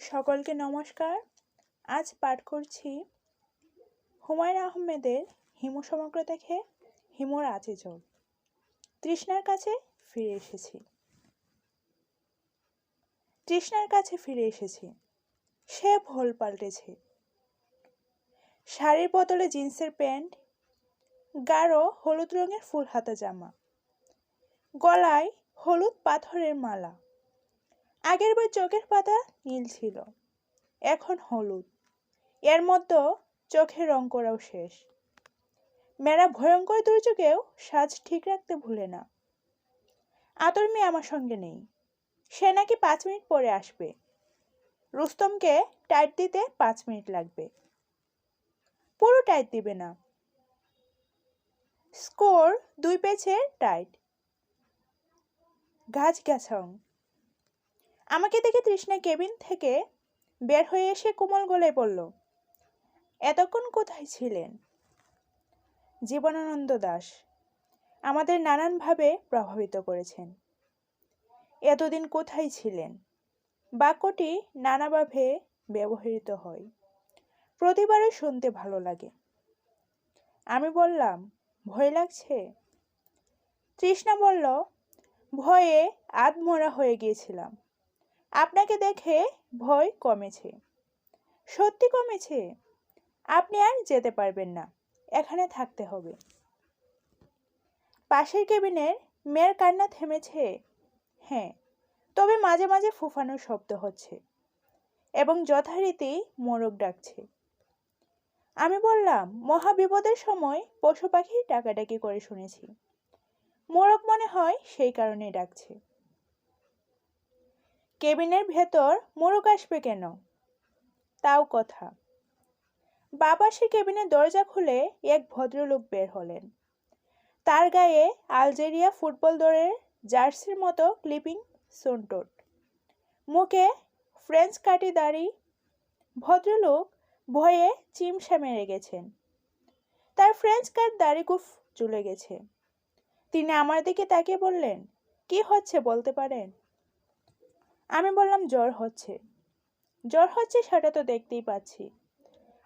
সকলকে নমস্কার। আজ পাঠ করছি হুমায়ুন আহমেদের হিমু সমগ্র দেখে হিমুর আছে জোর। তৃষ্ণার কাছে ফিরে এসেছি। তৃষ্ণার কাছে ফিরে এসেছি। সে ভোল পাল্টেছে। শাড়ির বদলে জিন্সের প্যান্ট, গাঢ় হলুদ রঙের ফুল হাতা জামা, গলায় হলুদ পাথরের মালা। আগেরবার চোখের পাতা নীল ছিল, এখন হলুদ। এর মধ্যে চোখের রং করাও শেষ। মেয়েরা ভয়ঙ্কর দুর্যোগেও সাজ ঠিক রাখতে ভুলে না। আতর মেয়ে আমার সঙ্গে নেই, সে নাকি 5 মিনিট পরে আসবে। রুস্তমকে টাইট দিতে 5 মিনিট লাগবে। পুরো টাইট দিবে না, স্কোর 2 পেজের টাইট। গাছ গাছং। আমাকে দেখে তৃষ্ণা কেবিন থেকে বের হয়ে এসে কোমল গলায় বলল, এতক্ষণ কোথায় ছিলেন? জীবনানন্দ দাশ আমাদের নানানভাবে প্রভাবিত করেছেন। এতদিন কোথায় ছিলেন বাক্যটি নানাভাবে ব্যবহৃত হয়, প্রতিবারই শুনতে ভালো লাগে। আমি বললাম, ভয় লাগছে? তৃষ্ণা বলল, ভয়ে আধমরা হয়ে গিয়েছিলাম। আপনাকে দেখে ভয় কমেছে। সত্যি কমেছে। আপনি আর যেতে পারবেন না, এখানে থাকতে হবে। পাশের কেবিনের মেয়ের কান্না থেমেছে। হ্যাঁ, তবে মাঝে মাঝে ফুফানোর শব্দ হচ্ছে এবং যথারীতি মোরগ ডাকছে। আমি বললাম, মহাবিপদের সময় পশু পাখি ডাকাডাকি করে শুনেছি। মোরগ মনে হয় সেই কারণে ডাকছে। কেবিনের ভেতর মোরগ আসবে কেন? তাও কথা। বাবা সে কেবিনের দরজা খুলে এক ভদ্রলোক বের হলেন। তার গায়ে আলজেরিয়া ফুটবল দলের জার্সির মতো ক্লিপিং সুনটোট, মুখে ফ্রেঞ্চ কাটি দাড়ি। ভদ্রলোক ভয়ে চিমসা মেরে গেছেন। তার ফ্রেঞ্চ কাট দাড়ি খুব চলে গেছে। তিনি আমার দিকে তাকিয়ে বললেন, কি হচ্ছে বলতে পারেন? আমি বললাম, জ্বর হচ্ছে। জ্বর হচ্ছে সেটা তো দেখতেই পাচ্ছি।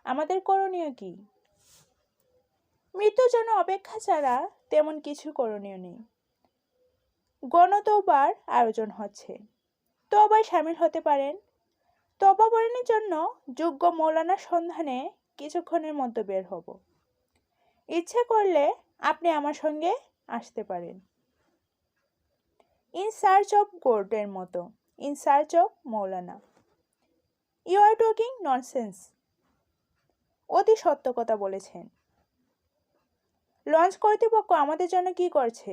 আমাদের করণীয় কি? মৃত্যুর জন্য অপেক্ষা ছাড়া তেমন কিছু করণীয় নেই। গণতৌবার আয়োজন হচ্ছে। তওবায় শামিল হতে পারেন। তওবা বরণের জন্য যোগ্য মৌলানার সন্ধানে কিছুক্ষণের মধ্যে বের হব। ইচ্ছে করলে আপনি আমার সঙ্গে আসতে পারেন। ইন সার্চ অফ গোল্ডের মতো, ইন সার্চ অফ মৌলানা। You are talking nonsense. অতি সত্য কথা বলেছেন। লঞ্চ কর্তৃপক্ষ আমাদের জন্য কি করছে?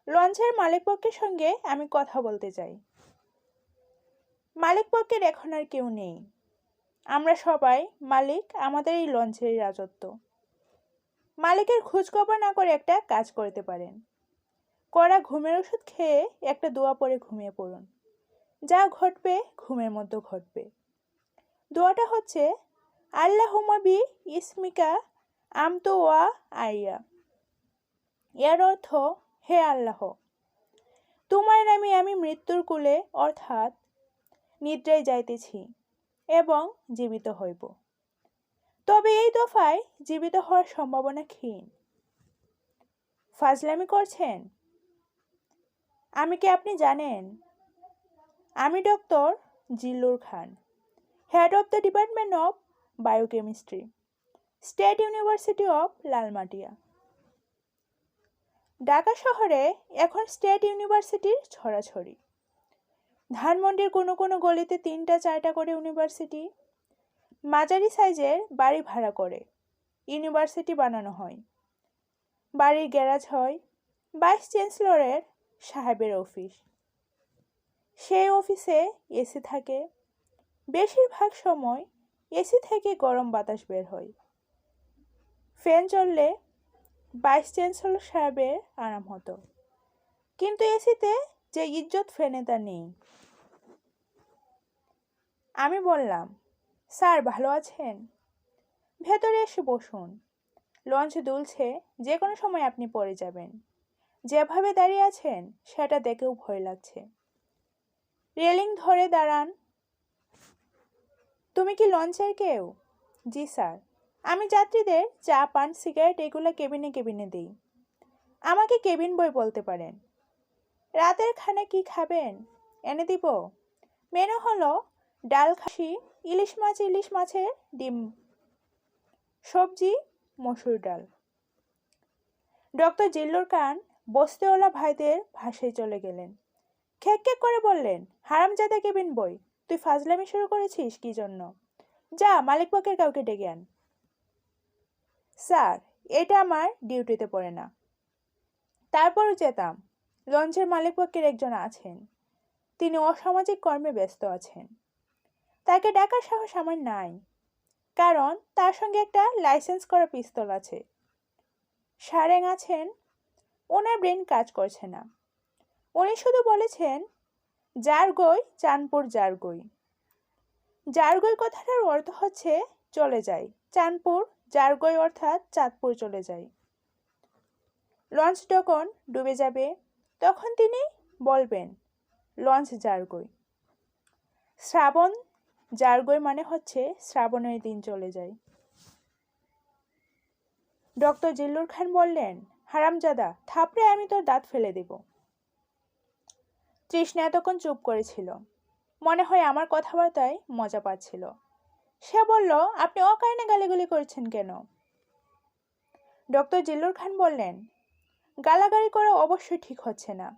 লঞ্চের মালিকপক্ষের সঙ্গে আমি কথা বলতে চাই। মালিকপক্ষের এখন আর কেউ নেই। আমরা সবাই মালিক আমাদের এই লঞ্চের রাজত্ব। মালিকের খোঁজখবর না করে একটা কাজ করতে পারেন। কড়া ঘুমের ওষুধ খেয়ে একটা দোয়া পড়ে ঘুমিয়ে পড়ুন। যা ঘটবে ঘুমের মধ্যে ঘটবে। দোয়াটা হচ্ছে, আল্লাহুম্মা বি ইসমিকা আমতু ওয়া আইয়া। এর অর্থ, হে আল্লাহ, তোমার নামে আমি মৃত্যুর কূলে অর্থাৎ নিদ্রায় যাইতেছি এবং জীবিত হইব। তবে এই দফায় জীবিত হওয়ার সম্ভাবনা ক্ষীণ। ফাজলামি করছেন? আমি কি আপনি জানেন? আমি doctor Zillur Khan, head of the department of biochemistry, state university of Lalmatia. Dhaka শহরে এখন স্টেট ইউনিভার্সিটির ছড়াছড়ি। ধানমন্ডির কোনো কোনো গলিতে 3টা-4টা করে ইউনিভার্সিটি। মাঝারি সাইজের বাড়ি ভাড়া করে ইউনিভার্সিটি বানানো হয়। বাড়ির গ্যারাজ হয়। ভাইস চ্যান্সেলরের সাহেবের অফিস। সেই অফিসে এসি থাকে। বেশিরভাগ সময় এসি থেকে গরম বাতাস বের হয়। ফ্যান চললে ভাইস চ্যান্সেলর সাহেবের আরাম হতো। কিন্তু এসিতে যে ইজ্জত ফ্যানে তা নেই। আমি বললাম, স্যার ভালো আছেন? ভেতরে এসে বসুন। লঞ্চ দুলছে, যে কোনো সময় আপনি পড়ে যাবেন। যেভাবে দাঁড়িয়ে আছেন সেটা দেখেও ভয় লাগছে। রেলিং ধরে দাঁড়ান। তুমি কি লঞ্চের কেউ? জি স্যার। আমি যাত্রীদের চা পান সিগারেট এগুলো কেবিনে কেবিনে দিই। আমাকে কেবিন বয় বলতে পারেন। রাতের খানা কি খাবেন? এনে দিব। মেনু হলো ডাল খাসি, ইলিশ মাছের ডিম, সবজি, মসুর ডাল। ডক্টর জিল্লুর খান বস্তিওয়ালা ভাইদের ভাষায় চলে গেলেন। খেক খেক করে বললেন, হারামজাদা কেবিন বই, তুই ফাজলামি শুরু করেছিস কি জন্য? যা মালিক পক্ষের কাউকে ডেকে আন। স্যার, এটা আমার ডিউটিতে পড়ে না। তারপরও যেতাম। লঞ্চের মালিক পক্ষের একজন আছেন, তিনি অসামাজিক কর্মে ব্যস্ত আছেন। তাকে ডাকার সাহস আমার নাই, কারণ তার সঙ্গে একটা লাইসেন্স করা পিস্তল আছে। সারেং আছেন, ওনার ব্রেন কাজ করছে না। উনি শুধু বলেছেন, যার গই চাঁদপুর যার গই। যার গই কথাটার অর্থ হচ্ছে চলে যায়, চাঁদপুর যার গই অর্থাৎ চাঁদপুর চলে যায়। লঞ্চ যখন ডুবে যাবে তখন তিনি বলবেন, লঞ্চ যার গই। শ্রাবণ যার গই মানে হচ্ছে শ্রাবণের দিন চলে যায়। ডক্টর জিল্লুর খান বললেন, হারামজাদা, থাপড়ে আমি তোর দাঁত ফেলে দেব। তৃষ্ণা এতক্ষণ চুপ করেছিল, মনে হয় আমার কথাবার্তায় মজা পাচ্ছিল। সে বলল, আপনি অকারণে গালিগুলি করছেন কেন? ডক্টর জিল্লুর খান বললেন, গালাগালি করে অবশ্যই ঠিক হচ্ছে না।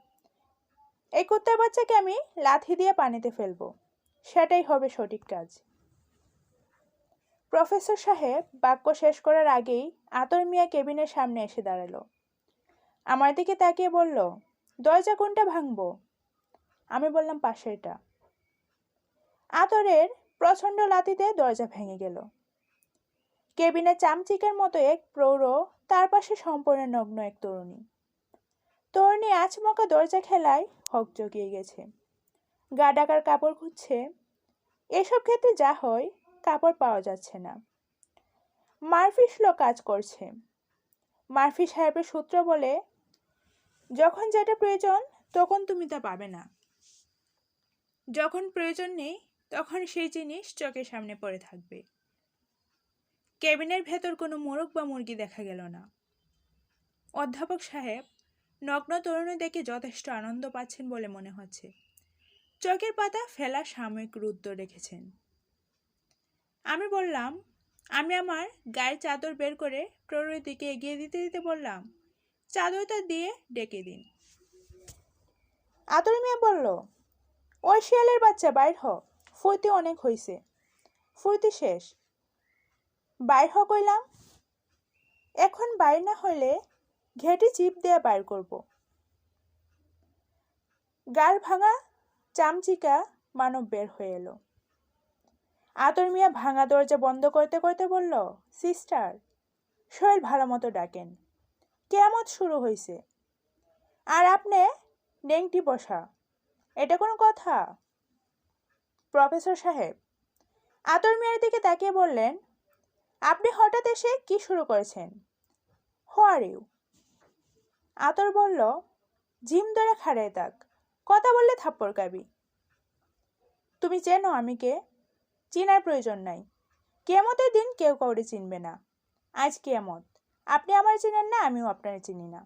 এই কুত্তার বাচ্চাকে আমি লাথি দিয়ে পানিতে ফেলবো, সেটাই হবে সঠিক কাজ। প্রফেসর সাহেব বাক্য শেষ করার আগেই আতর মিয়া কেবিনের সামনে এসে দাঁড়ালো। আমার দিকে তাকিয়ে বলল, দরজা কোনটা ভাঙবো? আমি বললাম, পাশেরটা। আতরের প্রচণ্ড লাথিতে দরজা ভেঙে গেল। কেবিনে চামচিকের মতো এক প্রৌঢ়, তার পাশে সম্পূর্ণ নগ্ন এক তরুণী। তরুণী আচমকা দরজা খেলায় হক জগিয়ে গেছে। গা ঢাকার কাপড় খুঁজছে। এসব ক্ষেত্রে যা হয়, কাপড় পাওয়া যাচ্ছে না। মারফি স্লো কাজ করছে। মারফি সাহেবের সূত্র বলে, যখন যেটা প্রয়োজন তখন তুমি তা পাবে না, যখন প্রয়োজন নেই তখন সেই জিনিস চোখের সামনে পড়ে থাকবে। কেবিনের ভেতর কোনো মোরগ বা মুরগি দেখা গেল না। অধ্যাপক সাহেব নগ্ন তরুণী দেখে যথেষ্ট আনন্দ পাচ্ছেন বলে মনে হচ্ছে। চোখের পাতা ফেলা সাময়িক রুদ্ধ রেখেছেন। আমি বললাম, আমি আমার গায়ের চাদর বের করে প্রৌঢ়ের দিকে এগিয়ে দিতে দিতে বললাম, চাদরটা দিয়ে ডেকে দিন। আতর মিয়া বলল, ওই শিয়ালের বাচ্চা, বাইর হ, ফুর্তি অনেক হইছে। ফুর্তি শেষ। বাইর হ কইলাম। এখন বাইর না হইলে ঘেঁটি চিপ দিয়ে বাইর করব। গাল ভাঙা চামচিকা মানব বের হয়ে এলো। আতর মিয়া ভাঙা দরজা বন্ধ করতে করতে বলল, সিস্টার, শরীর ভালো মতো ডাকেন, কেয়ামত শুরু হইছে। আর আপনি নেংটি বসা, এটা কোনো কথা? প্রফেসর সাহেব আতর মিয়ার দিকে তাকিয়ে বললেন, আপনি হঠাৎ এসে কি শুরু করেছেন? হু আর ইউ? আতর বলল, জিম ধরে খাড়ায় থাক, কথা বললে থাপ্পড় খাবি। তুমি চেনো আমি কে? চিনার প্রয়োজন নাই। কিয়ামতের দিন কেউ কাউরে চিনবে না। আজ কিয়ামত, আপনি আমার চিনেন না, আমিও আপনারে চিনি না।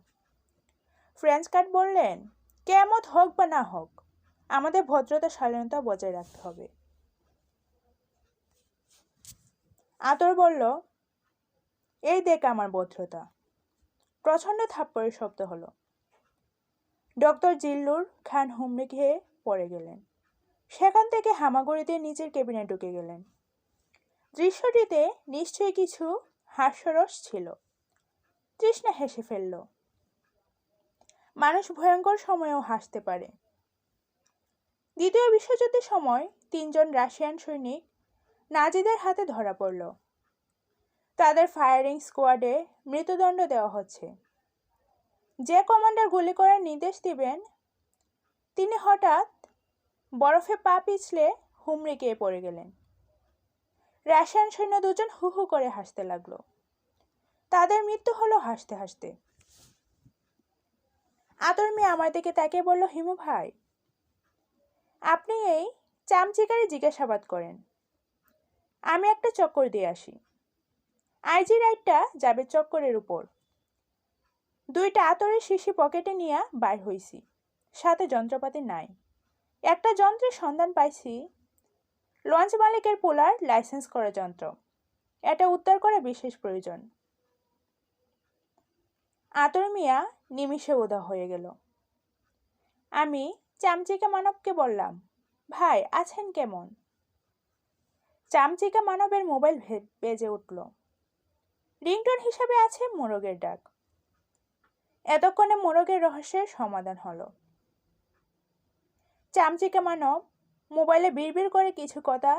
ফ্রেঞ্চ কাট বললেন, কিয়ামত হোক বা না হোক, আমাদের ভদ্রতা শালীনতা বজায় রাখতে হবে। আতর বলল, এই দেখ আমার ভদ্রতা। প্রচণ্ড থাপ্পড়ের শব্দ হলো। ডক্টর জিল্লুর খান হুমড়ি খেয়ে পড়ে গেলেন। সেখান থেকে হামাগুড়ি দিয়ে নিচের কেবিনে ঢুকে গেলেন। দৃশ্যটিতে নিশ্চয়ই কিছু হাস্যরস ছিল। তৃষ্ণা হেসে ফেলল। মানুষ ভয়ঙ্কর সময়েও হাসতে পারে। দ্বিতীয় বিশ্বযুদ্ধের সময় 3 জন রাশিয়ান সৈনিক নাজিদের হাতে ধরা পড়ল। তাদের ফায়ারিং স্কোয়াডে মৃত্যুদণ্ড দেওয়া হচ্ছে। যে কমান্ডার গুলি করার নির্দেশ দিবেন, তিনি হঠাৎ বরফে পা পিছলে হুমড়ি খেয়ে পড়ে গেলেন। রাশিয়ান সৈন্য 2 জন হু হু করে হাসতে লাগলো। তাদের মৃত্যু হলো হাসতে হাসতে। আতর মিয়া আমার দিকে তাকিয়ে বলল, হিমু ভাই, আপনি এই চামচিকারে জিজ্ঞাসাবাদ করেন। আমি একটা চক্কর দিয়ে আসি। আইজি রাইডটা যাবে চক্করের উপর। 2টা আতরের শিশি পকেটে নিয়ে বাইর হইছি। সাথে যন্ত্রপাতি নাই। একটা যন্ত্রের সন্ধান পাইছি, লঞ্চ মালিকের পোলার লাইসেন্স করা যন্ত্র। এটা উদ্ধার করা বিশেষ প্রয়োজন। আতর মিয়া নিমিষে উদা হয়ে গেল। আমি চামচিকা মানবকে বললাম, ভাই আছেন কেমন? চামচিকা মানবের মোবাইল বেজে উঠল। রিংটোন হিসাবে আছে মোরগের ডাক। এতক্ষণে মোরগের রহস্যের সমাধান হলো। চামচিকা মানব মোবাইলে বিড়বিড় করে কিছু কথা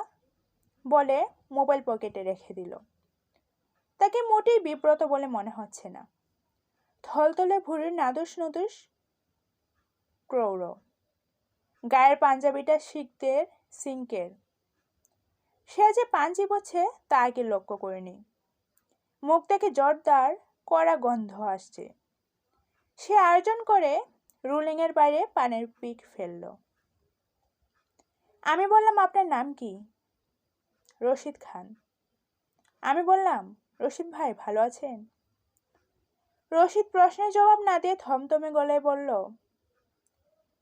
বলে মোবাইল পকেটে রেখে দিল। তাকে মোটেই বিব্রত বলে মনে হচ্ছে না। থলথলে ভুঁড়ির নাদুস নুদুস ক্রৌড়, গায়ের পাঞ্জাবিটা শিখদের সিঙ্কের। সে যে পাঞ্জি বচ্ছে তা আগে লক্ষ্য করেনি। মুখ থেকে জর্দার কড়া গন্ধ আসছে। সে আয়োজন করে রুলিংয়ের বাইরে পানের পিক ফেলল। আমি বললাম, আপনার নাম কি? রশিদ খান। আমি বললাম, রশিদ ভাই ভালো আছেন? রশিদ প্রশ্নের জবাব না দিয়ে থমথমে গলায় বলল,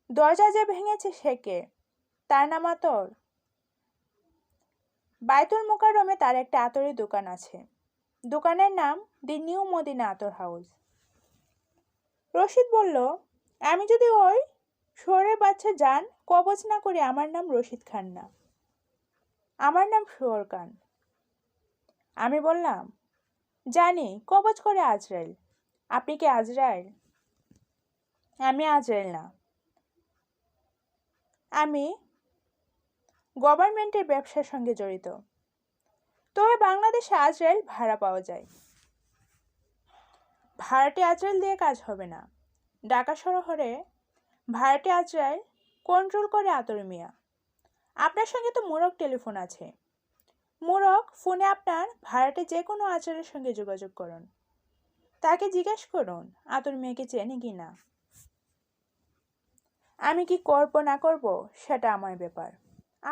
দরজা যে ভেঙেছে সে কে? তার নাম আতর। বায়তুল মোকাররমে তার একটা আতরের দোকান আছে। দোকানের নাম দি নিউ মদিনা আতর হাউস। রশিদ বলল, আমি যদি ওই শুয়োরের বাচ্চা যান কবজ না করি, আমার নাম রশিদ খান না, আমার নাম শুয়োর খান। আমি বললাম, জানি কবজ করে আজরাইল। আপনি কি আজরাইল? আমি আজরাইল না, আমি গভর্নমেন্টের ব্যবসার সঙ্গে জড়িত। তবে বাংলাদেশে আজরাইল ভাড়া পাওয়া যায়। ভাড়াটে আজরাইল দিয়ে কাজ হবে না। ঢাকা শহরে ভাড়াটে আজরাইল কন্ট্রোল করে আতর মিয়া। আপনার সঙ্গে তো মোরগ টেলিফোন আছে। মোরগ ফোনে আপনার ভাড়াটে যে কোনো আজরাইলের সঙ্গে যোগাযোগ করুন। তাকে জিজ্ঞেস করুন আতর মিয়াকে চেনে কি না। আমি কি করব না করব সেটা আমার ব্যাপার,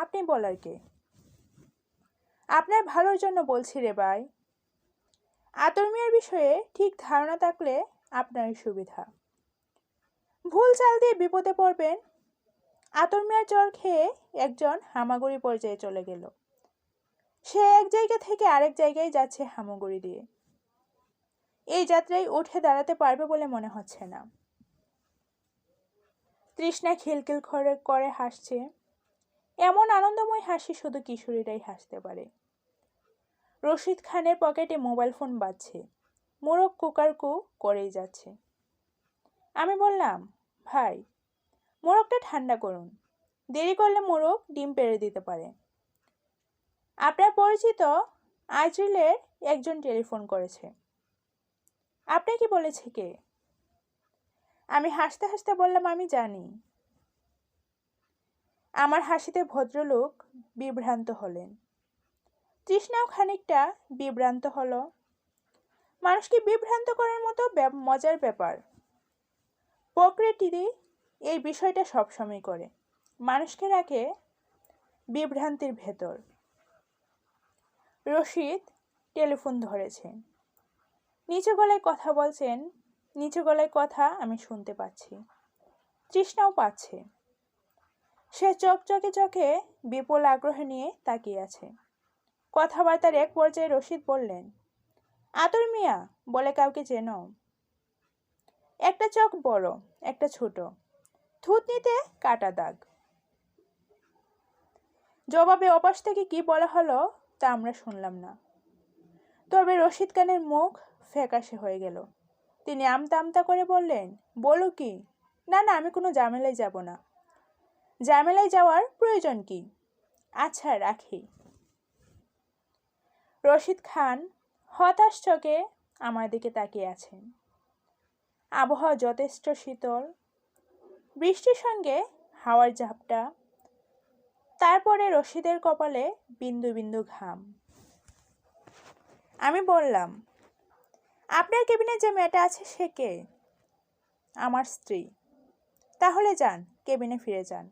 আপনি বলার কে? আপনার ভালোর জন্য বলছি রে ভাই। আতর মিয়ার বিষয়ে ঠিক ধারণা থাকলে আপনারই সুবিধা। ভুল চাল দিয়ে বিপদে পড়বেন। আতর মিয়ার জ্বর খেয়ে একজন হামাগুড়ি পর্যায়ে চলে গেল। সে এক জায়গা থেকে আরেক জায়গায় যাচ্ছে হামাগুড়ি দিয়ে। এই যাত্রায় উঠে দাঁড়াতে পারবে বলে মনে হচ্ছে না। তৃষ্ণা খিলখিল করে হাসছে। এমন আনন্দময় হাসি শুধু কিশোরীরাই হাসতে পারে। রশিদ খানের পকেটে মোবাইল ফোন বাজছে। মোরগ কুকারকু করেই যাচ্ছে। আমি বললাম, ভাই মোরগটা ঠান্ডা করুন, দেরি করলে মোরগ ডিম পেড়ে দিতে পারে। আপনার পরিচিত আজরিলের একজন টেলিফোন করেছে। আপনি কি বলেছে কে? আমি হাসতে হাসতে বললাম, আমি জানি। আমার হাসিতে ভদ্রলোক বিভ্রান্ত হলেন। তৃষ্ণাও খানিকটা বিভ্রান্ত হলো। মানুষকে বিভ্রান্ত করার মতো মজার ব্যাপার। প্রকৃতি এই বিষয়টা সবসময় করে, মানুষকে রাখে বিভ্রান্তির ভেতর। রশিদ টেলিফোন ধরেছেন, নিচু গলায় কথা বলছেন। নিচু গলায় কথা আমি শুনতে পাচ্ছি, তৃষ্ণাও পাচ্ছে। সে চকচকে চোখে বিপুল আগ্রহ নিয়ে তাকিয়ে আছে। কথাবার্তার এক পর্যায়ে রশিদ বললেন, আতর মিয়া বলে কাউকে চেনো? একটা চোখ বড়, একটা ছোট, থুতনিতে কাটা দাগ। জবাবে অপাশ থেকে কি বলা হলো তা আমরা শুনলাম না। তবে রশিদ খানের মুখ ফ্যাকাশে হয়ে গেল। তিনি আমতা আমতা করে বললেন, বলো কি? না না, আমি কোনো ঝামেলায় যাব না। ঝামেলায় যাওয়ার প্রয়োজন কি? আচ্ছা রাখি। রশিদ খান হতাশ চোখে আমার দিকে তাকিয়ে আছেন। আবহাওয়া যথেষ্ট শীতল, বৃষ্টির সঙ্গে হাওয়ার ঝাপটা। তারপরে রশিদের কপালে বিন্দু বিন্দু ঘাম। আমি বললাম, আপনার কেবিনে যে মেয়েটা আছে সে কে? আমার স্ত্রী। তাহলে যান, কেবিনে ফিরে যান।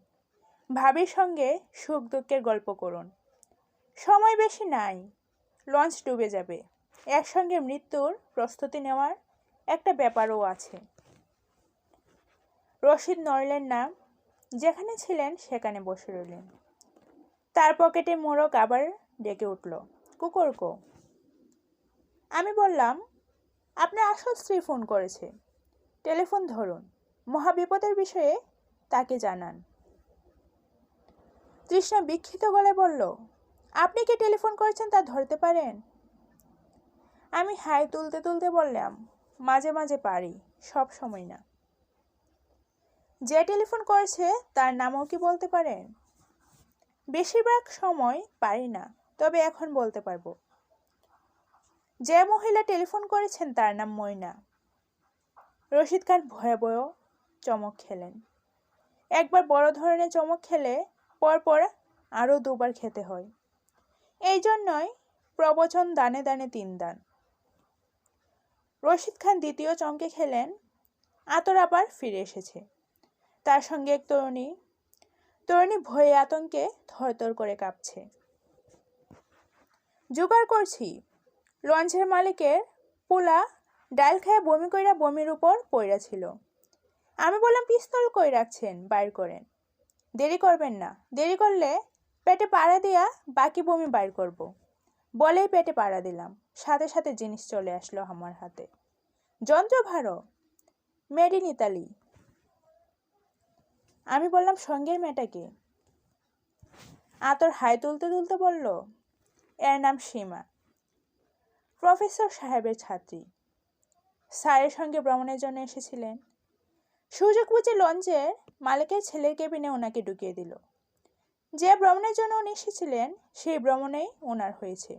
ভাবির সঙ্গে সুখ দুঃখের গল্প করুন। সময় বেশি নাই, লঞ্চ ডুবে যাবে। একসঙ্গে মৃত্যুর প্রস্তুতি নেওয়ার একটা ব্যাপারও আছে। রশিদ নড়লেন না, যেখানে ছিলেন সেখানে বসে রইলেন। তার পকেটে মোড়ক আবার ডেকে উঠল, কুকুরকো। আমি বললাম, আপনার আসল স্ত্রী ফোন করেছে, টেলিফোন ধরুন, মহাবিপদের বিষয়ে তাকে জানান। তৃষ্ণা বিক্ষিপ্ত গলায় বলল, আপনি কি টেলিফোন করেছেন তা ধরতে পারেন? আমি হাই তুলতে তুলতে বললাম, মাঝে মাঝে পারি, সব সময় না। যে টেলিফোন করেছে তার নামও কি বলতে পারেন? বেশিরভাগ সময় পারি না, তবে এখন বলতে পারবো। যে মহিলা টেলিফোন করেছেন তার নাম ময়না। রশিদ খান ভয়াবহ চমক খেলেন। একবার বড় ধরনের চমক খেলে পরপর আরও দুবার খেতে হয়। এই জন্যই প্রবচন দানে দানে 3 দান। রশিদ খান দ্বিতীয় চমকে খেলেন। আতর আবার ফিরে এসেছে, তার সঙ্গে এক তরুণী ভয়ে আতঙ্কে থরথর করে কাঁপছে। জোগাড় করছি। লঞ্চের মালিকের পোলা ডাল খেয়ে বমি কইরা বমির উপর পইরা ছিল। আমি বললাম, পিস্তল কই রাখছেন, বাইর করেন। দেরি করবেন না, দেরি করলে পেটে পাড়া দিয়া বাকি বমি বাইর করব। বলেই পেটে পাড়া দিলাম, সাথে সাথে জিনিস চলে আসলো আমার হাতে। যন্ত্র ভাড়ো, মেড ইন ইতালি। আমি বললাম, সঙ্গের মেয়েটাকে? আতর হাই তুলতে তুলতে বলল, এর নাম সীমা, প্রফেসর সাহেবের ছাত্রী। স্যারের সঙ্গে ভ্রমণের জন্য এসেছিলেন। সুযোগ বুঝে লঞ্চের মালিকের ছেলের কেবিনে ওনাকে ঢুকিয়ে দিল। যে ভ্রমণের জন্য উনি এসেছিলেন সেই ভ্রমণেই ওনার হয়েছে।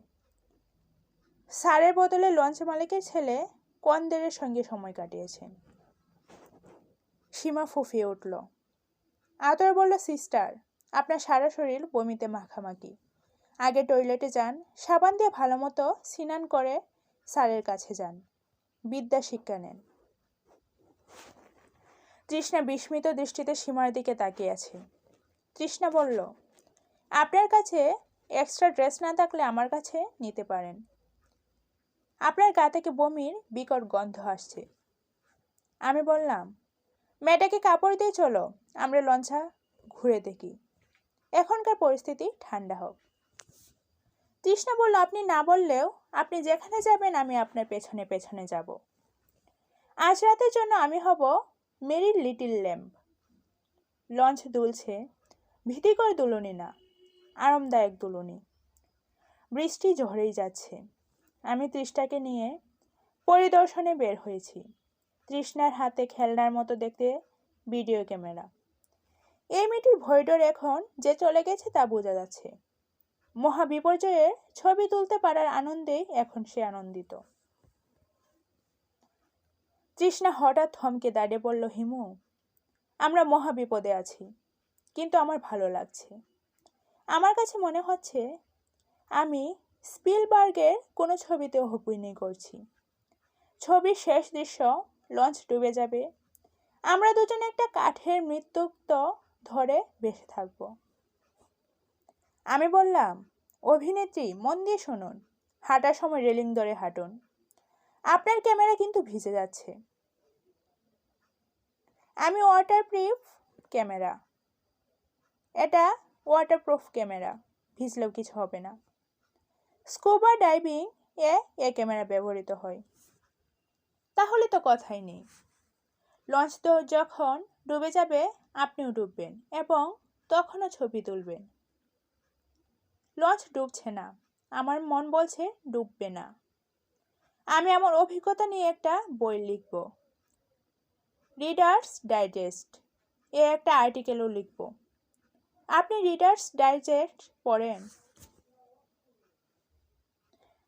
স্যারের বদলে লঞ্চ মালিকের ছেলে কনদের সঙ্গে সময় কাটিয়েছেন। সীমা ফুঁফিয়ে উঠল। আতর বলল, সিস্টার, আপনার সারা শরীর বমিতে মাখামাখি। আগে টয়লেটে যান, সাবান দিয়ে ভালো মতো স্নান করে স্যারের কাছে যান, বিদ্যা শিক্ষা নেন। তৃষ্ণা বিস্মিত দৃষ্টিতে সীমার দিকে তাকিয়ে আছে। তৃষ্ণা বলল, আপনার কাছে এক্সট্রা ড্রেস না থাকলে আমার কাছে নিতে পারেন। আপনার গা থেকে বমির বিকট গন্ধ আসছে। আমি বললাম, মেয়েটাকে কাপড় দিয়ে চলো, আমরা লঞ্চা ঘুরে দেখি। এখনকার পরিস্থিতি ঠান্ডা হোক। তৃষ্ণা বলল, আপনি না বললেও আপনি যেখানে যাবেন আমি আপনার পেছনে পেছনে যাব। আজ রাতের জন্য আমি হব মেরি লিটল ল্যাম্প। লঞ্চ দুলছে, ভীতিকর দুলুনি না, আরামদায়ক দুলুনি। বৃষ্টি ঝরেই যাচ্ছে। আমি তৃষ্ণাকে নিয়ে পরিদর্শনে বের হয়েছি। তৃষ্ণার হাতে খেলনার মতো দেখতে ভিডিও ক্যামেরা। এই মেয়েটির ভয়ডর এখন যে চলে গেছে তা বোঝা যাচ্ছে। মহাবিপর্যয়ের ছবি তুলতে পারার আনন্দেই এখন সে আনন্দিত। তৃষ্ণা হঠাৎ থমকে দাঁড়িয়ে বলল, হিমু, আমরা মহাবিপদে আছি, কিন্তু আমার ভালো লাগছে। আমার কাছে মনে হচ্ছে আমি স্পিলবার্গের কোনো ছবিতে অভিনয় করছি। ছবির শেষ দৃশ্য, লঞ্চ ডুবে যাবে, আমরা দুজনে একটা কাঠের মৃত্যুত্ব ধরে বেঁচে থাকব। আমি বললাম, অভিনেত্রী, মন দিয়ে শুনুন, হাঁটার সময় রেলিং ধরে হাঁটুন। আপনার ক্যামেরা কিন্তু ভিজে যাচ্ছে। আমি ওয়াটারপ্রুফ ক্যামেরা, এটা ওয়াটারপ্রুফ ক্যামেরা, ভিজলেও কিছু হবে না। স্কুবা ডাইভিং এ ক্যামেরা ব্যবহৃত হয়। তাহলে তো কথাই নেই। লঞ্চ তো যখন ডুবে যাবে আপনিও ডুববেন এবং তখনও ছবি তুলবেন। লঞ্চ ডুবছে না, আমার মন বলছে ডুববে না। আমি আমার অভিজ্ঞতা নিয়ে একটা বই লিখব, রিডার্স ডাইজেস্ট একটা আর্টিকেলও লিখব। আপনি রিডার্স ডাইজেস্ট পড়েন?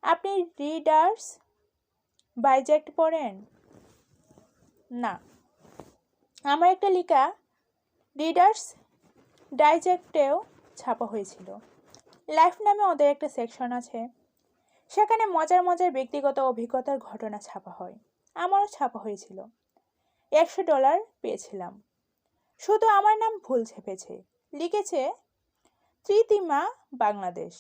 আপনি রিডার্স ডাইজেস্ট পড়েন? না। আমার একটা লেখা রিডার্স ডাইজেস্টেও ছাপা হয়েছিল। লাইফ নামে ওদের একটা সেকশন আছে, সেখানে মজার মজার ব্যক্তিগত অভিজ্ঞতার ঘটনা ছাপা হয়। আমারও ছাপা হয়েছিল। $100 পেয়েছিলাম। শুধু আমার নাম ভুল ছেপেছে, লিখেছে তৃতিমা বাংলাদেশ।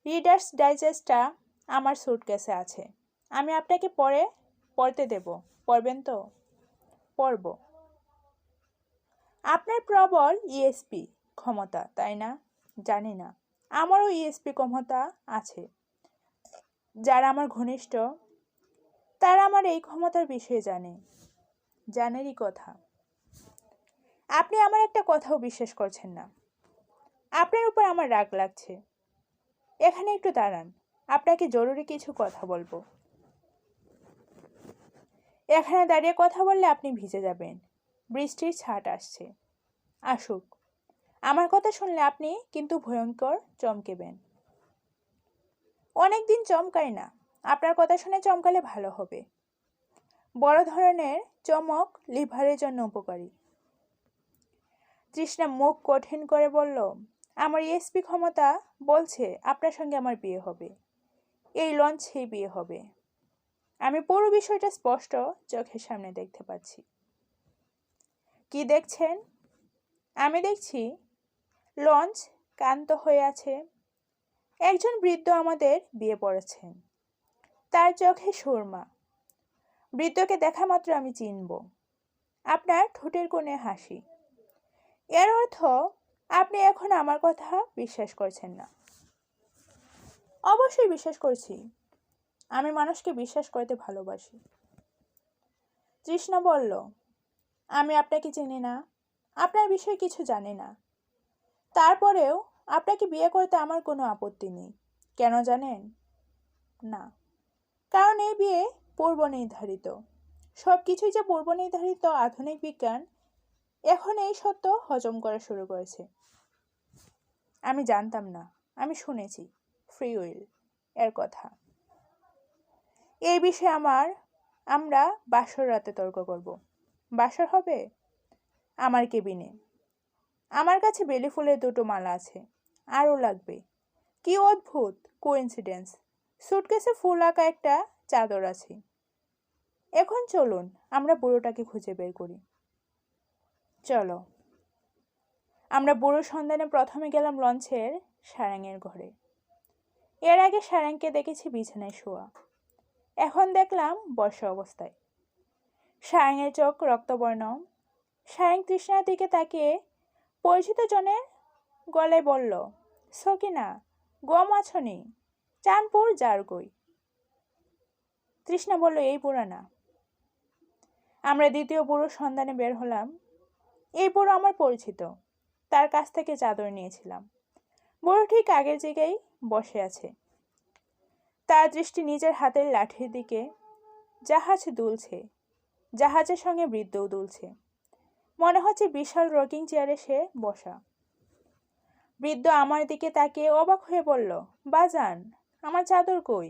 রিডার্স ডাইজেস্টটা আমার স্যুটকেসে আছে। আমি আপনাকে পরে পড়তে দেব। পড়বেন তো? পড়ব। আপনার প্রবল ইএসপি ক্ষমতা, তাই না? জানি না। আমারও ইএসপি ক্ষমতা আছে। যারা আমার ঘনিষ্ঠ তারা আমার এই ক্ষমতার বিষয়ে জানে। জানেরই কথা। আপনি আমার একটা কথাও বিশ্বাস করছেন না। আপনার উপর আমার রাগ লাগছে। এখানে একটু দাঁড়ান, আপনাকে জরুরি কিছু কথা বলবো। এখানে দাঁড়িয়ে কথা বললে আপনি ভিজে যাবেন। বৃষ্টির ছাট আসছে। আসুক। আমার কথা শুনলে আপনি কিন্তু ভয়ঙ্কর চমকেবেন। অনেকদিন চমকাই না। আপনার কথা শুনে চমকালে ভালো হবে। বড় ধরনের চমক লিভারের জন্য উপকারী। তৃষ্ণা মুখ কঠিন করে বলল, আমার ইএসপি ক্ষমতা বলছে আপনার সঙ্গে আমার বিয়ে হবে। এই লঞ্চেই বিয়ে হবে। আমি পুরো বিষয়টা স্পষ্ট চোখের সামনে দেখতে পাচ্ছি। কি দেখছেন? আমি দেখছি লঞ্চ ক্লান্ত হয়ে আছে। একজন বৃদ্ধ আমাদের বিয়ে পড়েছেন। তার চোখে সুরমা। বৃদ্ধকে দেখা মাত্র আমি চিনব। আপনার ঠোঁটের কোণে হাসি। এর অর্থ আপনি এখন আমার কথা বিশ্বাস করছেন না। অবশ্যই বিশ্বাস করছি। আমি মানুষকে বিশ্বাস করতে ভালোবাসি। তৃষ্ণা বলল, আমি আপনাকে চিনি না, আপনার বিষয়ে কিছু জানি না। তারপরেও আপনাকে বিয়ে করতে আমার কোনো আপত্তি নেই। কেন জানেন? না, কারণ এই বিয়ে পূর্ব নির্ধারিত। সব কিছুই যে পূর্ব নির্ধারিত আধুনিক বিজ্ঞান এখন এই সত্য হজম করা শুরু করেছে। আমি জানতাম না, আমি শুনেছি ফ্রি উইল এর কথা। এই বিষয়ে আমরা বাসর রাতে তর্ক করব। বাসর হবে আমার কেবিনে। আমার কাছে বেলি ফুলের 2টো মালা আছে, আরও লাগবে। কি অদ্ভুত কোইন্সিডেন্স! সুটকেসে ফুল আঁকা একটা চাদর আছে। এখন চলুন আমরা বুড়োটাকে খুঁজে বের করি। চলো। আমরা বুড়োর সন্ধানে প্রথমে গেলাম লঞ্চের সারাংয়ের ঘরে। এর আগে সারাংকে দেখেছি বিছানায় শোয়া। এখন দেখলাম বসা অবস্থায়। সারাংয়ের চোখ রক্তবর্ণ। সারাং তৃষ্ণার দিকে তাকিয়ে পরিচিত জনের গলায় বলল, সকিনা, গম আছনি? চাঁদপুর জারগই। তৃষ্ণা বলল, এই বুড়া না। আমরা দ্বিতীয় বুড়োর সন্ধানে বের হলাম। এই বুড়ো আমার পরিচিত। তার কাছ থেকে চাদর নিয়েছিলাম। বুড়ো ঠিক আগের জায়গায় বসে আছে। তার দৃষ্টি নিজের হাতের লাঠির দিকে। জাহাজ দুলছে। জাহাজের সঙ্গে বৃদ্ধও দুলছে। মনে হচ্ছে বিশাল রকিং চেয়ারে সে বসা। বৃদ্ধ আমার দিকে তাকিয়ে অবাক হয়ে বলল, বাজান, আমার চাদর কই?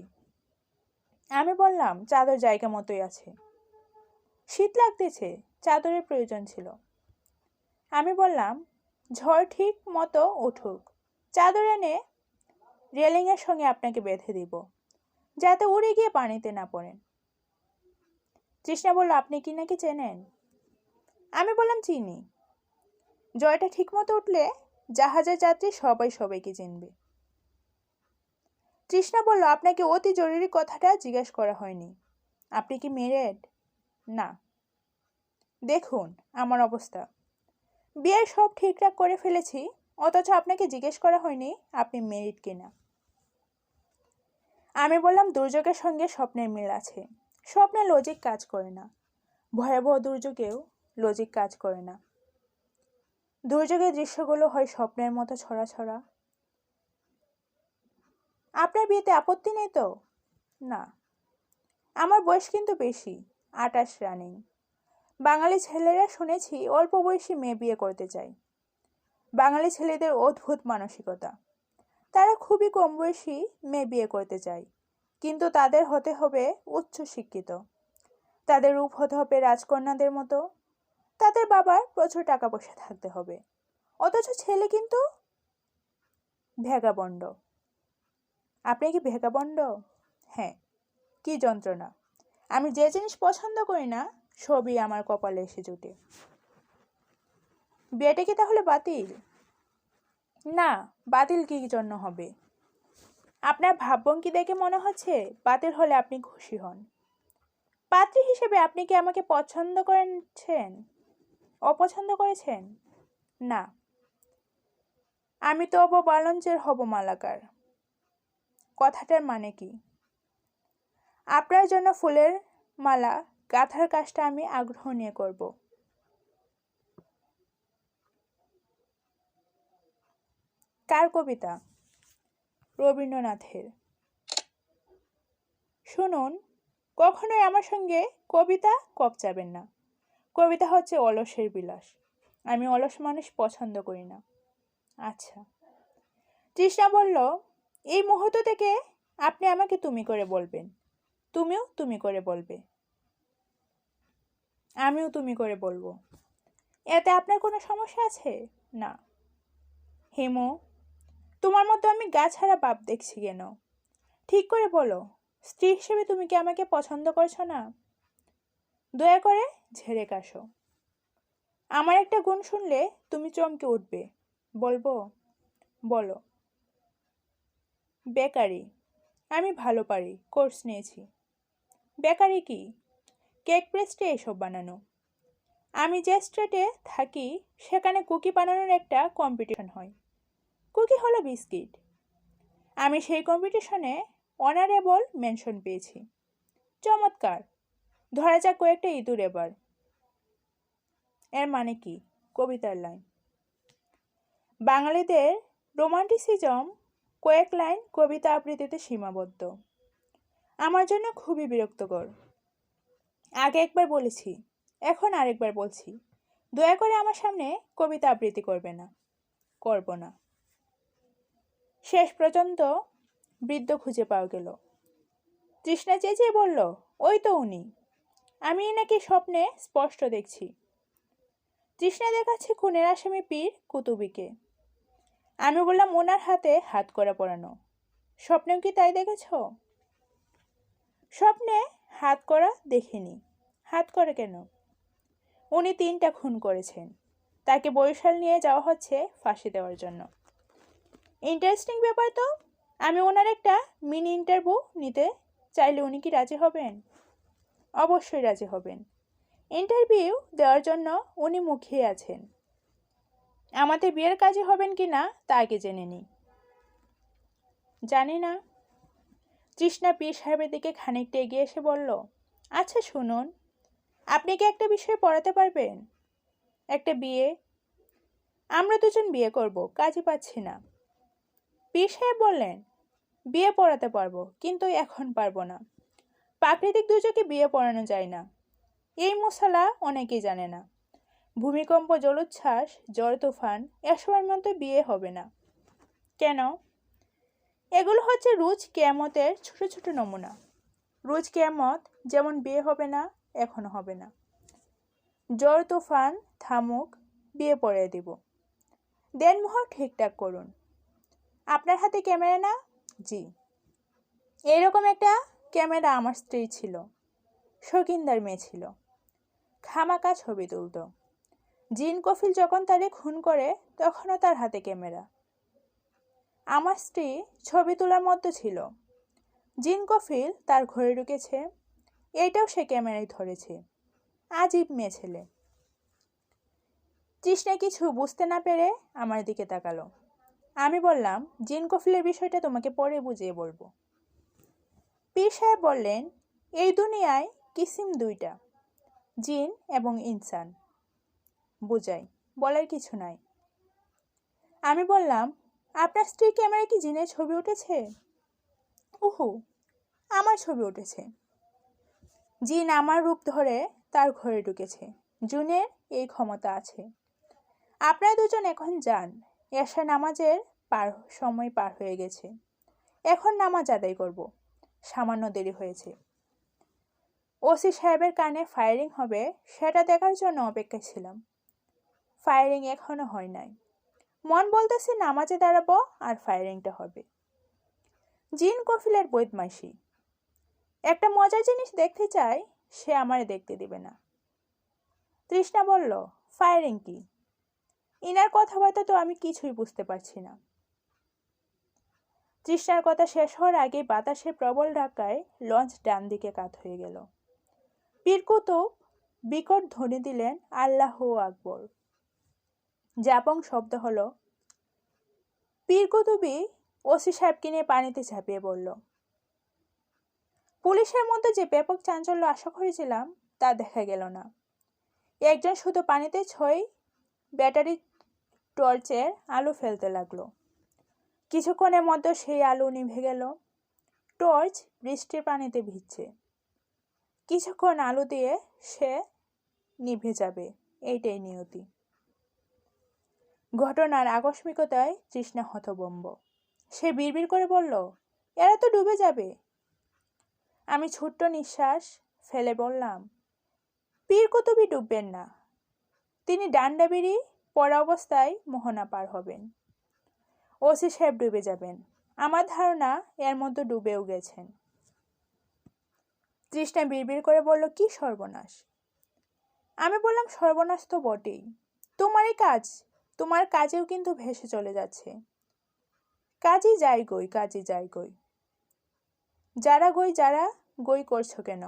আমি বললাম, চাদর জায়গা মতোই আছে। শীত লাগতেছে, চাদরের প্রয়োজন ছিল। আমি বললাম, ঝড় ঠিক মতো উঠুক, চাদর এনে রেলিংয়ের সঙ্গে আপনাকে বেঁধে দিব, যাতে উড়ে গিয়ে পানিতে না পড়েন। তৃষ্ণা বলল, আপনি কি নাকি চেনেন? আমি বললাম, চিনি। জয়টা ঠিক মতো উঠলে জাহাজের যাত্রী সবাই সবাইকে চিনবে। তৃষ্ণা বলল, আপনাকে অতি জরুরি কথাটা জিজ্ঞেস করা হয়নি। আপনি কি ম্যারিড? না। দেখুন আমার অবস্থা। বিয়ের সব ঠিকঠাক করে ফেলেছি, অথচ আপনাকে জিজ্ঞেস করা হয়নি আপনি ম্যারিড কিনা। আমি বললাম, দুর্যোগের সঙ্গে স্বপ্নের মিল আছে। স্বপ্নে লজিক কাজ করে না। ভয়াবহ দুর্যোগেও লজিক কাজ করে না। দুর্যোগের দৃশ্যগুলো হয় স্বপ্নের মতো ছড়া ছড়া। আপনার বিয়েতে আপত্তি নেই তো? না। আমার বয়স কিন্তু বেশি, 28 রানিং। বাঙালি ছেলেরা শুনেছি অল্প বয়সী মেয়ে বিয়ে করতে চায়। বাঙালি ছেলেদের অদ্ভুত মানসিকতা। তারা খুবই কম বয়সী মেয়ে বিয়ে করতে চায়, কিন্তু তাদের হতে হবে উচ্চ শিক্ষিত। তাদের রূপ হতে হবে রাজকন্যাদের মতো। তাদের বাবার প্রচুর টাকা পয়সা থাকতে হবে। অথচ ছেলে কিন্তু ভেগাবন্ড। আপনি কি ভেগাবন্ড? হ্যাঁ। কি যন্ত্রণা! আমি যে জিনিস পছন্দ করি না সবই আমার কপালে এসে জুটে। বিয়েটা কি তাহলে বাতিল? না, বাতিল কি জন্য হবে? আপনার ভাবভঙ্গি দেখে মনে হচ্ছে বাতিল হলে আপনি খুশি হন। পাত্রী হিসেবে আপনি কি আমাকে পছন্দ করেছেন, অপছন্দ করেছেন? না। আমি তো অববালঞ্চের হব মালাকার। কথাটার মানে কি? আপনার জন্য ফুলের মালা গাঁথার কাজটা আমি আগ্রহ নিয়ে করব। কার কবিতা? রবীন্দ্রনাথের। শুনুন, কখনোই আমার সঙ্গে কবিতা কপচাবেন না। কবিতা হচ্ছে অলসের বিলাস। আমি অলস মানুষ পছন্দ করি না। আচ্ছা। তৃষ্ণা বলল, এই মুহূর্ত থেকে আপনি আমাকে তুমি করে বলবেন, তুমিও তুমি করে বলবে, আমিও তুমি করে বলবো। এতে আপনার কোনো সমস্যা আছে? না। হেমো, তোমার মতো আমি গা ছাড়া বাপ দেখছি কেন? ঠিক করে বলো, স্ত্রী হিসেবে তুমি কি আমাকে পছন্দ করছো না? দয়া করে ঝেড়ে কাশো। আমার একটা গুণ শুনলে তুমি চমকে উঠবে। বলবো? বলো। বেকারি। আমি ভালো পারি, কোর্স নিয়েছি। বেকারি কি? কেক পেস্ট্রি এসব বানানো। আমি যে স্ট্রিটে থাকি সেখানে কুকি বানানোর একটা কম্পিটিশন হয়। কুকি হলো বিস্কিট। আমি সেই কম্পিটিশনে অনারেবল মেনশন পেয়েছি। চমৎকার। ধরা যাক কয়েকটা ইঁদুর এবার। এর মানে কি? কবিতার লাইন। বাঙালিদের রোমান্টিসিজম কয়েক লাইন কবিতা আবৃত্তিতে সীমাবদ্ধ। আমার জন্য খুবই বিরক্তকর। আগে একবার বলেছি, এখন আরেকবার বলছি, দয়া করে আমার সামনে কবিতা আবৃত্তি করবে না। করব না। শেষ পর্যন্ত বৃদ্ধ খুঁজে পাওয়া গেল। তৃষ্ণা চেঁচিয়ে বলল, ওই তো উনি। আমি নাকি স্বপ্নে স্পষ্ট দেখছি। তৃষ্ণা দেখাচ্ছে খুনের আসামি পীর কুতুবিকে। আমি বললাম, ওনার হাতে হাত করা পরানো। স্বপ্নেও কি তাই দেখেছ? স্বপ্নে হাত করা দেখিনি। হাত করা কেন? উনি 3টা খুন করেছেন। তাকে বরিশাল নিয়ে যাওয়া হচ্ছে ফাঁসি দেওয়ার জন্য। ইন্টারেস্টিং ব্যাপার তো। আমি ওনার একটা মিনি ইন্টারভিউ নিতে চাইলে উনি কি রাজি হবেন? অবশ্যই রাজি হবেন। ইন্টারভিউ দেওয়ার জন্য উনি মুখিয়ে আছেন। আমাদের বিয়ের কাজে হবেন কি না তা আগে জেনে নিই। জানি না। তৃষ্ণা পীর সাহেবের দিকে খানিকটা এগিয়ে এসে বলল, আচ্ছা শুনুন, আপনি কি একটা বিষয় পড়াতে পারবেন? একটা বিয়ে। আমরা দুজন বিয়ে করব, কাজই পাচ্ছি না। পীর সাহেব বললেন, বিয়ে পড়াতে পারবো, কিন্তু এখন পারবো না। প্রাকৃতিক দুর্যোগে বিয়ে পড়ানো যায় না। এই মশলা অনেকেই জানে না। ভূমিকম্প, জলোচ্ছ্বাস, ঝড় তুফান এসবের মধ্যে বিয়ে হবে না। কেন? এগুলো হচ্ছে রোজ কিয়ামতের ছোট ছোট নমুনা। রোজ কিয়ামত যেমন বিয়ে হবে না, এখনো হবে না। ঝড় তুফান থামুক, বিয়ে পড়িয়ে দিব। দেনমোহর ঠিকঠাক করুন। আপনার হাতে ক্যামেরা না? জি। এইরকম একটা ক্যামেরা আমার স্ত্রী ছিল। শৌখিনদার মেয়ে ছিল। খামাকা ছবি তুলত। জিন কফিল যখন তারে খুন করে তখনও তার হাতে ক্যামেরা। আমার স্ত্রী ছবি তোলার মধ্যে ছিল। জিন কফিল তার ঘরে ঢুকেছে, এইটাও সে ক্যামেরায় ধরেছে। আজীব মেয়ে ছেলে। তৃষ্ণা কিছু বুঝতে না পেরে আমার দিকে তাকালো। আমি বললাম, জিন কফিলের বিষয়টা তোমাকে পরে বুঝিয়ে বলবো। পীর সাহেব বললেন, এই দুনিয়ায় কিসিম 2টা, জিন এবং ইনসান। বুঝাই, বলার কিছু নাই। আমি বললাম, আপনার স্ত্রীর ক্যামেরায় কি জিনের ছবি উঠেছে? উহু, আমার ছবি উঠেছে। জিন আমার রূপ ধরে তার ঘরে ঢুকেছে। জুনের এই ক্ষমতা আছে। আপনারা দুজন এখন যান। এশা নামাজের সময় পার হয়ে গেছে। এখন নামাজ আদায় করব। সামান্য দেরি হয়েছে। ওসি সাহেবের কানে ফায়ারিং হবে সেটা দেখার জন্য অপেক্ষায় ছিলাম। ফায়ারিং এখনো হয় নাই। মন বলতেছে নামাজে দাঁড়াবো আর ফায়ারিংটা হবে। জিন কফিলের বদমাইশি। একটা মজার জিনিস দেখতে চাই, সে আমারে দেখতে দিবে না। তৃষ্ণা বলল, ফায়ারিং কি? ইনার কথাবার্তা তো আমি কিছুই বুঝতে পারছি না। তৃষ্ণার কথা শেষ হওয়ার আগে বাতাসে প্রবল ধাক্কায় লঞ্চ ডান দিকে কাত হয়ে গেল। পীর কুতুব বিকট ধ্বনি দিলেন, আল্লাহু আকবর। জাপং শব্দ হলো। পীর কুতুবই ওসি সাহেবকে নিয়ে পানিতে ঝাঁপিয়ে পড়ল। পুলিশের মধ্যে যে ব্যাপক চাঞ্চল্য আশা করেছিলাম তা দেখা গেল না। একজন শুধু পানিতে ছয় ব্যাটারি টর্চের আলো ফেলতে লাগলো। কিছুক্ষণের মধ্যে সেই আলো নিভে গেল। টর্চ বৃষ্টির পানিতে ভিজছে। কিছুক্ষণ আলো দিয়ে সে নিভে যাবে, এইটাই নিয়তি। ঘটনার আকস্মিকতায় তৃষ্ণা হতভম্ব। সে বিড়বিড় করে বলল, এরা তো ডুবে যাবে। আমি ছোট্ট নিঃশ্বাস ফেলে বললাম, পীর কুতুবই ডুববেন না। তিনি ডান্ডা বেরি পড়া অবস্থায় মোহনা পার হবেন। ওসি সাহেব ডুবে যাবেন। আমার ধারণা এর মধ্যে ডুবেও গেছেন। তৃষ্ণা বিড়বিড় করে বলল, কি সর্বনাশ। আমি বললাম, সর্বনাশ তো বটেই। তোমারই কাজ, তোমার কাজেও কিন্তু ভেসে চলে যাচ্ছে। কাজই যাই গই, কাজই যাই গই। যারা গই করছো কেন?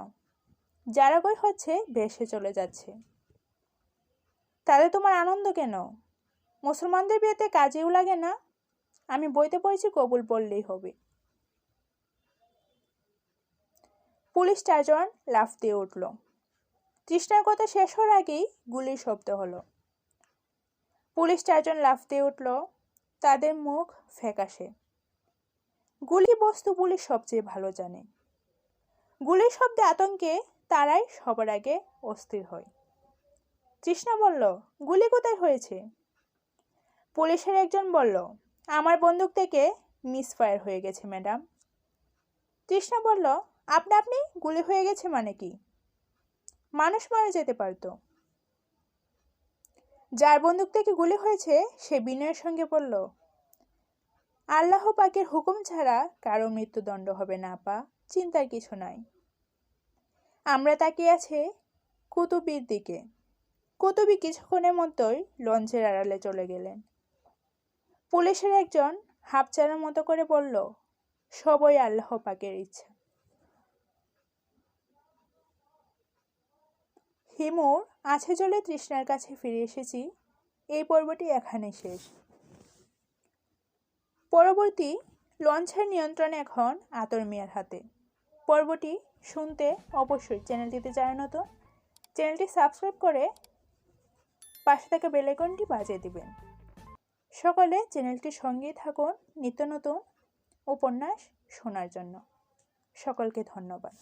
যারা গই হচ্ছে ভেসে চলে যাচ্ছে। তাতে তোমার আনন্দ কেন? মুসলমানদের বিয়েতে কাজেও লাগে না। আমি বইতে পড়েছি, কবুল বললেই হবে। পুলিশ 4 জন লাফ দিয়ে উঠল। তৃষ্ণার কথা শেষ হওয়ার আগেই গুলির শব্দ হলো। পুলিশ 4 জন লাফ দিয়ে উঠল। তাদের মুখ ফ্যাকাশে। গুলি বস্তু পুলিশ সবচেয়ে ভালো জানে। গুলির শব্দে আতঙ্কে তারাই সবার আগে অস্থির হয়। তৃষ্ণা বলল, গুলি কোথায় হয়েছে? পুলিশের একজন বলল, আমার বন্দুক থেকে মিসফায়ার হয়ে গেছে ম্যাডাম। তৃষ্ণা বলল, আপনি গুলি হয়ে গেছে মানে কি? মানুষ মারা যেতে পারত। যার বন্দুক থেকে গুলি হয়েছে সে বিনয়ের সঙ্গে বলল, আল্লাহ পাকের হুকুম ছাড়া কারো মৃত্যুদণ্ড হবে না আপা, চিন্তার কিছু নাই। আমরা তাকিয়ে আছি কুতুবীর দিকে। কুতুবী কিছুক্ষণের মধ্যেই লঞ্চের আড়ালে চলে গেলেন। পুলিশের একজন হাফচারের মতো করে বলল, সবই আল্লাহ পাকের ইচ্ছা। হিমুর আছে জলে তৃষ্ণার কাছে ফিরে এসেছি। এই পর্বটি এখানে শেষ। পরবর্তী লঞ্চের নিয়ন্ত্রণ এখন আতর মিয়ার হাতে। পর্বটি শুনতে অবশ্যই চ্যানেলটিতে যারা নতুন, চ্যানেলটি সাবস্ক্রাইব করে পাশে থাকা বেল আইকনটি বাজিয়ে দিবেন। সকলে চ্যানেলটির সঙ্গেই থাকুন নিত্য নতুন উপন্যাস শোনার জন্য। সকলকে ধন্যবাদ।